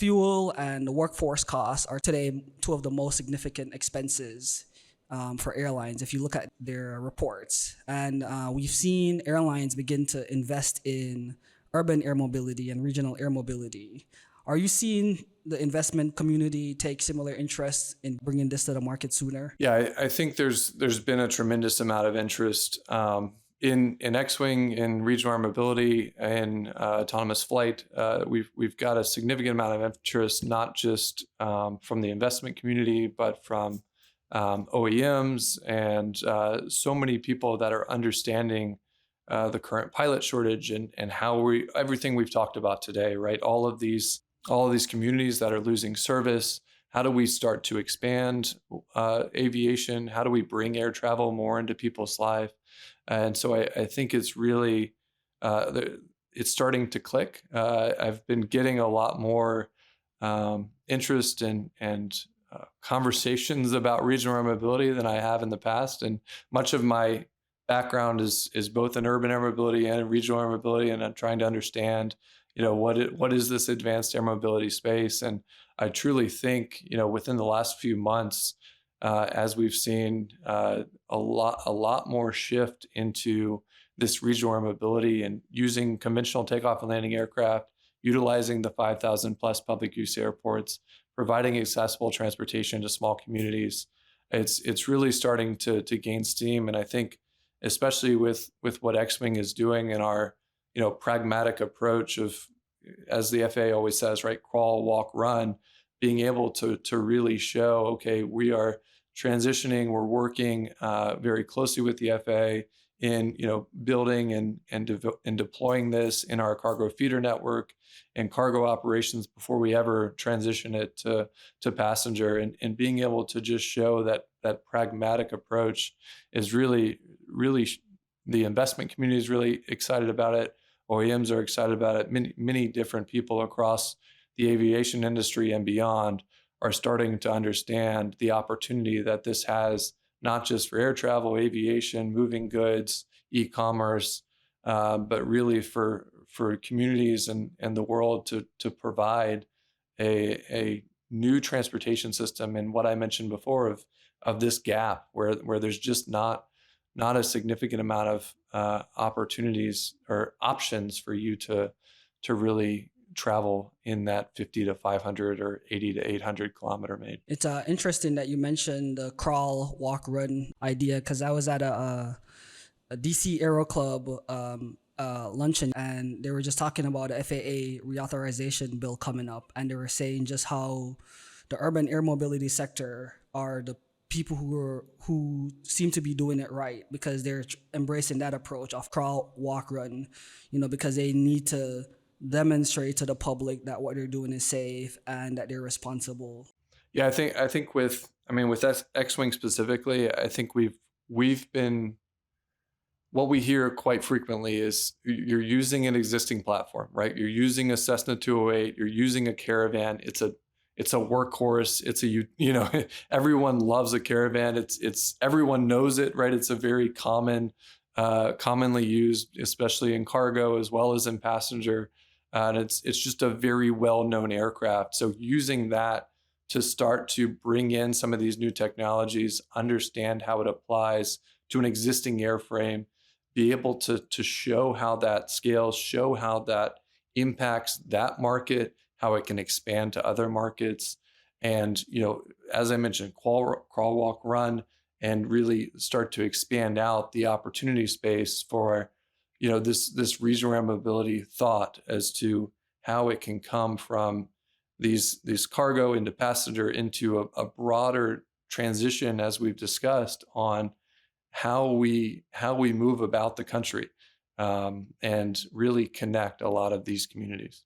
fuel and workforce costs are today two of the most significant expenses for airlines if you look at their reports. And we've seen airlines begin to invest in urban air mobility and regional air mobility. Are you seeing the investment community take similar interest in bringing this to the market sooner? Yeah, I think there's been a tremendous amount of interest in Xwing, in regional air mobility, and autonomous flight. We've got a significant amount of interest, not just from the investment community, but from OEMs and so many people that are understanding the current pilot shortage and how everything we've talked about today, right? All of these communities that are losing service. How do we start to expand aviation? How do we bring air travel more into people's life? And so I think it's really, it's starting to click. I've been getting a lot more interest and conversations about regional air mobility than I have in the past. And much of my background is both in urban air mobility and in regional air mobility, and I'm trying to understand, what is this advanced air mobility space? And I truly think, within the last few months, as we've seen a lot more shift into this regional air mobility and using conventional takeoff and landing aircraft, utilizing the 5,000 plus public use airports, providing accessible transportation to small communities. It's really starting to gain steam. And I think, especially with what Xwing is doing in our pragmatic approach of, as the FAA always says, right, crawl, walk, run, being able to really show, okay, we are transitioning, we're working very closely with the FAA in building and deploying this in our cargo feeder network and cargo operations before we ever transition it to passenger, and being able to just show that pragmatic approach is really the investment community is really excited about it. OEMs are excited about it. Many different people across the aviation industry and beyond are starting to understand the opportunity that this has, not just for air travel, aviation, moving goods, e-commerce, but really for communities and the world to provide a new transportation system. And what I mentioned before of this gap where there's just not a significant amount of opportunities or options for you to really travel in that 50 to 500 or 80 to 800 kilometer range. It's interesting that you mentioned the crawl, walk, run idea, because I was at a DC Aero Club luncheon, and they were just talking about the FAA reauthorization bill coming up, and they were saying just how the urban air mobility sector are the people who seem to be doing it right, because they're embracing that approach of crawl, walk, run, because they need to demonstrate to the public that what they're doing is safe and that they're responsible. Yeah, I think with Xwing specifically, I think we've been, what we hear quite frequently is you're using an existing platform, right? You're using a Cessna 208, you're using a Caravan. It's a workhorse. It's everyone loves a Caravan. It's everyone knows it, right? It's a very commonly used, especially in cargo as well as in passenger. And it's just a very well-known aircraft. So using that to start to bring in some of these new technologies, understand how it applies to an existing airframe, be able to show how that scales, show how that impacts that market, how it can expand to other markets. And, as I mentioned, crawl, walk, run, and really start to expand out the opportunity space for, this regional air mobility thought as to how it can come from these cargo into passenger into a broader transition, as we've discussed, on how we move about the country, and really connect a lot of these communities.